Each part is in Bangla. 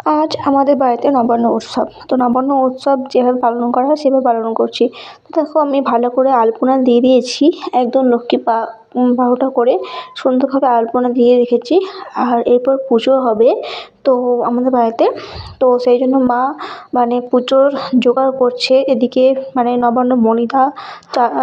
আজ আমাদের বাড়িতে নবান্ন উৎসব। তো নবান্ন উৎসব যেভাবে পালন করা হয় সেভাবে পালন করছি। তো দেখো আমি ভালো করে আলপনা দিয়ে দিয়েছি, একদম লক্ষ্মী বারোটা করে সুন্দরভাবে আলপনা দিয়ে রেখেছি। আর এরপর পুজো হবে তো আমাদের বাড়িতে, তো সেই জন্য মা মানে পুজোর জোগাড় করছে। এদিকে মানে নবান্ন মণিদা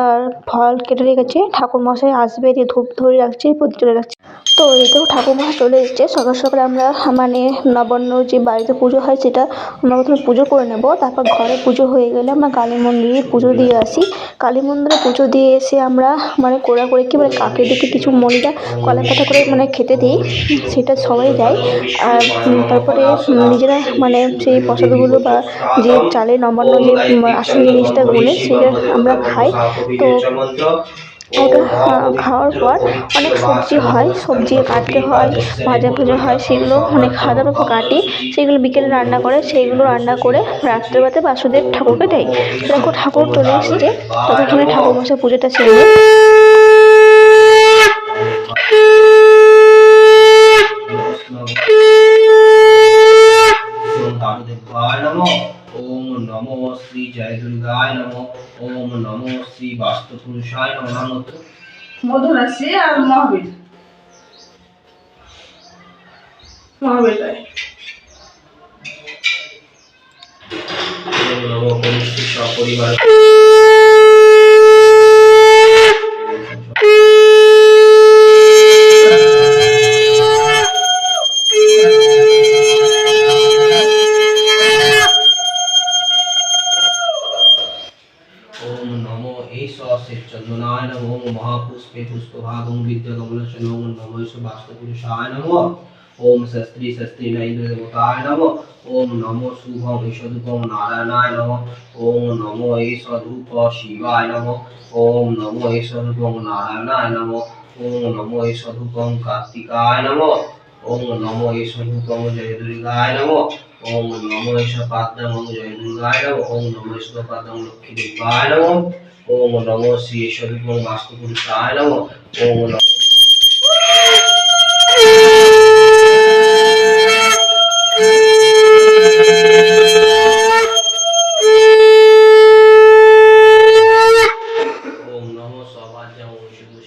আর ফল কেটে রেখেছে, ঠাকুরমশাই আসবে, দিয়ে ধূপ ধরে রাখছে, প্রদীপ জ্বলে রাখছে। তো এতেও ঠাকুরমশাই চলে এসেছে। সকাল সকাল আমরা মানে নবান্ন যে বাড়িতে পুজো হয় সেটা আমরা প্রথমে পুজো করে নেব, তারপর ঘরে পুজো হয়ে গেলে আমরা কালী মন্দিরে পুজো দিয়ে আসি। কালী মন্দিরে পুজো দিয়ে এসে আমরা মানে কোড়াকুড়িকে মানে কাকেদেরকে কিছু মণিরা কলা পাতা করে মানে খেতে দিই, সেটা সবাই দেয়। আর তারপরে নিজেরা মানে সেই প্রসাদগুলো বা যে চালের নবান্ন যে আসল জিনিসটা গুলে সেটা আমরা খাই। তো ওটা খাওয়ার পর অনেক সবজি হয়, সবজি কাটতে হয়, ভাজা ভাজা হয়, সেগুলো মানে খাওয়া দাওয়ার পর কাটি, সেগুলো বিকেলে রান্না করে, সেইগুলো রান্না করে রাত্রেবেলাতে বাসুদেব ঠাকুরকে দেয়। দেখো ঠাকুর চলে এসছে, ততক্ষণে ঠাকুরমশাই পুজোটা সেরে নেয়। ओम नमो श्री जय दुर्गाय नमो। ओम नमो श्री वास्तु पुरुषाय नमो। मधुराशि और महावीर महावीर ओम नमो कनिष्ठ परिवार ओम नमो चंदनाय नमो। महापुष्पे पुष्पभागं विद्याकमलस्य नमो। नमो वास्तुपुरुषाय नमो। ओम शस्त्री शस्त्री नैन्द्रदेवताय नमो। ओम नमो शुभम ईशधूपम नारायणाय नमो। ओम नमो ईशधूप शिवाय नमो। ओम नमो ईशधूपम नारायणाय नमो। ओम नमो ईशधूपम कार्तिकाय नमो। ओम नमो ईशधूपम जय दुर्गाय नमो। ओम नमो ईशपाद्यम जय दुर्गाय नमो। ओम नमो ईशपाद्यम लक्ष्मी देवाय नमो। ओम नमो श्री ईशधूपम वास्तुपुरुषाय नमो। ओम नमो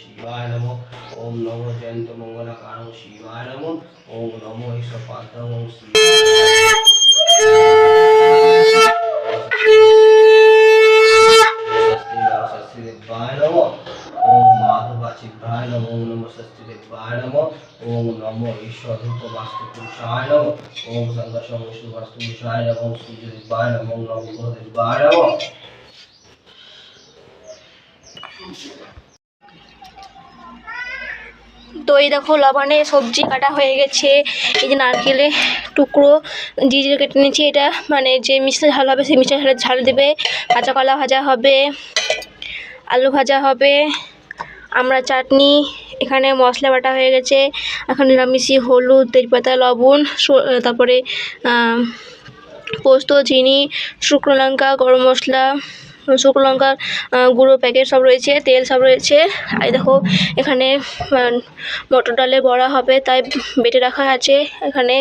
शिवाय नमो। ओम नमो जयंत मंगलकारं शिवाय नमो। ओम नमो ईशपाद्यं देवाय नमो। ओम माधवाचित्राय नमो। ओम नमो षष्ठी देवाय नमो। ओम नमो ईश्वरूप वास्तुपुरुषाय नमो। ओम संघर्षम वास्तुपुरुषाय नमो। ओम सूर्य देवाय नमो। ओम नमो देवाय नमो। তো এই দেখো লবণে সবজি কাটা হয়ে গেছে, এই যে নারকেলে টুকরো জিরে কেটে নিয়েছি, এটা মানে যে মিষ্টি ঝাল হবে সেই মিষ্টি ঝাল দেবে। কাঁচা কলা ভাজা হবে, আলু ভাজা হবে, আমরা চাটনি, এখানে মশলা বাটা হয়ে গেছে, এখন নিরামিষি হলুদ তেজপাতা লবণ, তারপরে পোস্ত চিনি শুকনো লঙ্কা গরম মশলা শুকনো লঙ্কার গুঁড়ো প্যাকেট সব রয়েছে, তেল সব রয়েছে। আর দেখো এখানে মটর ডালের বড়া হবে তাই বেটে রাখা আছে। এখানে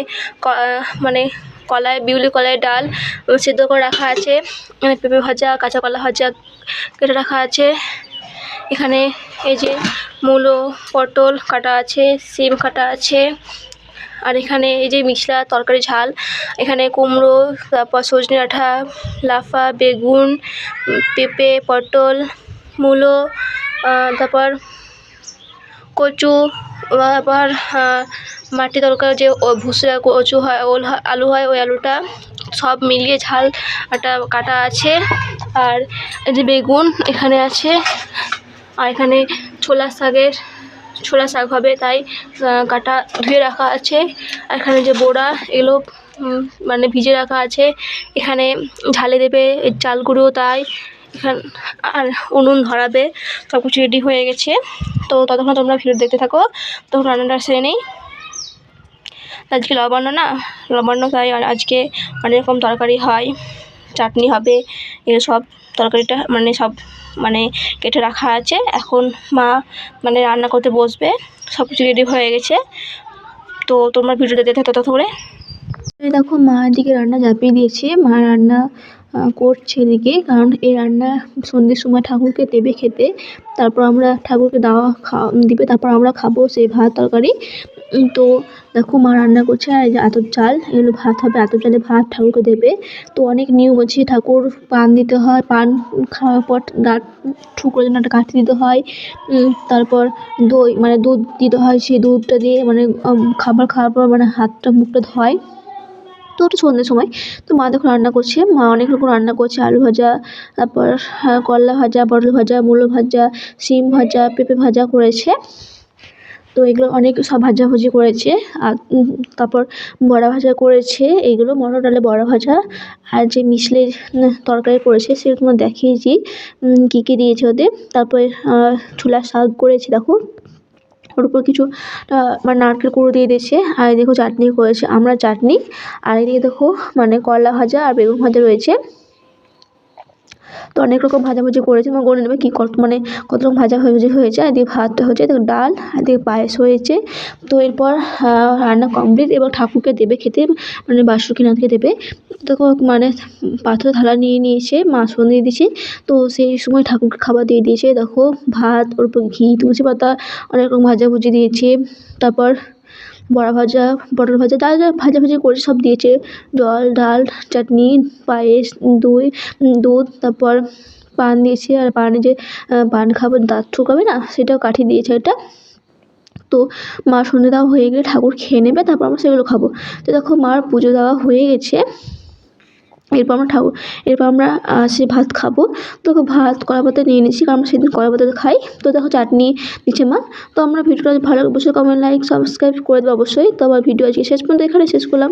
মানে কলাই বিউলি কলাই ডাল সেদ্ধ করে রাখা আছে। এখানে পেঁপে ভাজা কাঁচা কলা ভাজা কেটে রাখা আছে। এখানে এই যে মূলো পটল কাটা আছে, সিম কাটা আছে। আর এখানে এই যে মিশলা তরকারি ঝাল, এখানে কুমড়ো, তারপর সজনে ডাঁটা, লাফা, বেগুন, পেঁপে, পটল, মূলো, তারপর কচু, আবার মাটি তরকারি যে ভুসরা কচু হয়, ওল আলু হয়, ওই আলুটা সব মিলিয়ে ঝাল একটা কাটা আছে। আর এই যে বেগুন এখানে আছে। আর এখানে ছোলা শাক হবে তাই কাটা ধুয়ে রাখা আছে। আর এখানে যে বড়া এগুলো মানে ভিজে রাখা আছে। এখানে ঝালে দেবে চাল গুঁড়ো তাই এখানে, আর উনুন ধরাবে, সব কিছু রেডি হয়ে গেছে। তো ততক্ষণ তোমরা ভিডিও দেখতে থাকো, তখন রান্নাটা সেরে নেই। আজকে লবণ্য তাই আজকে অনেক রকম তরকারি হয়, চাটনি হবে, এগুলো সব তরকারিটা মানে সব মানে কেটে রাখা আছে। এখন মা মানে রান্না করতে বসবে, সব কিছু রেডি হয়ে গেছে। তো তোমরা ভিডিওটা দেখতে তত করে। এই দেখো মা এদিকে রান্না চাপিয়ে দিয়েছে, মা রান্না করছে এদিকে, কারণ এই রান্না সন্ধ্যের সময় ঠাকুরকে দেবে খেতে, তারপর আমরা ঠাকুরকে দিবে, তারপর আমরা খাবো সেই ভাত তরকারি। তো দেখো মা রান্না করছে, আর এই যে আতপ চাল, এগুলো ভাত হবে, আতপ চালে ভাত ঠাকুরকে দেবে। তো অনেক নিয়ম আছে, ঠাকুর পান দিতে হয়, পান খাওয়ার পর ঠুকরোর জন্য একটা কাঠি দিতে হয়, তারপর দই মানে দুধ দিতে হয়, সেই দুধটা দিয়ে মানে খাবার খাওয়ার পর মানে হাতটা মুখটা ধোয়। তো ওটা সন্ধ্যের সময়। তো মা দেখো রান্না করছে, মা অনেক রকম রান্না করছে, আলু ভাজা, তারপর করলা ভাজা, পটল ভাজা, মূলো ভাজা, শিম ভাজা, পেঁপে ভাজা করেছে। তো এগুলো অনেক সব ভাজাভুজি করেছে। আর তারপর বড়া ভাজা করেছে, এইগুলো মটর ডালের বড়া ভাজা। আর যে মিশলির তরকারি করেছে সেটা তোমায় দেখিয়েছি কী কী দিয়েছে ওতে। তারপরে ছোলার শাক করেছে দেখো, ওর উপর কিছু মানে নারকেল কুড়ো দিয়ে দিয়েছে। আর এই দেখো চাটনি করেছে, আমড়ার চাটনি। আর এদিকে দেখো মানে করলা ভাজা আর বেগুন ভাজা রয়েছে। তো অনেক রকম ভাজাভুজি করেছে, তোমার গুনে নেবে মানে কত রকম ভাজাভুজি হয়েছে। আর এদিকে ভাত হয়েছে, এদিকে ডাল, আর এদিকে পায়েস হয়েছে। তো এরপর রান্না কমপ্লিট, এবার ঠাকুরকে দেবে খেতে, মানে বাসুকিনাথকে দেবে। দেখো মানে পাথরের থালা নিয়ে নিয়েছে, মা সন্ধ্যে দিয়েছে। তো সেই সময় ঠাকুরকে খাবার দিয়ে দিয়েছে। দেখো ভাত, ওর উপর ঘি, তুলসী পাতা, অনেক রকম ভাজাভুজি দিয়েছে। তারপর বড়া ভাজা, পটল ভাজা, যা যা ভাজাভুজি করেছে সব দিয়েছে। জল, ডাল, চাটনি, পায়েস, দই, দুধ, তারপর পান দিয়েছে। আর পানে যে পান খাবো দাঁত ঠোকাবে না, সেটাও কাঠি দিয়েছে একটা। তো মা সন্ধ্যে দেওয়া হয়ে গেলে ঠাকুর খেয়ে নেবে, তারপর আমরা সেগুলো খাবো। তো দেখো মার পুজো দেওয়া হয়ে গেছে। এরপর আমরা সে ভাত খাবো। তো ভাত কলা পাতায় নিয়ে নিয়েছি, কারণ আমরা সেদিন কলা পাতাতে খাই। তো দেখো চাটনি দিচ্ছে মা। তো আমরা ভিডিওটা ভালো অবশ্যই কমেন্ট, লাইক, সাবস্ক্রাইব করে দেবো অবশ্যই। তো আমার ভিডিও আজকে শেষ পর্যন্ত এখানে শেষ করলাম।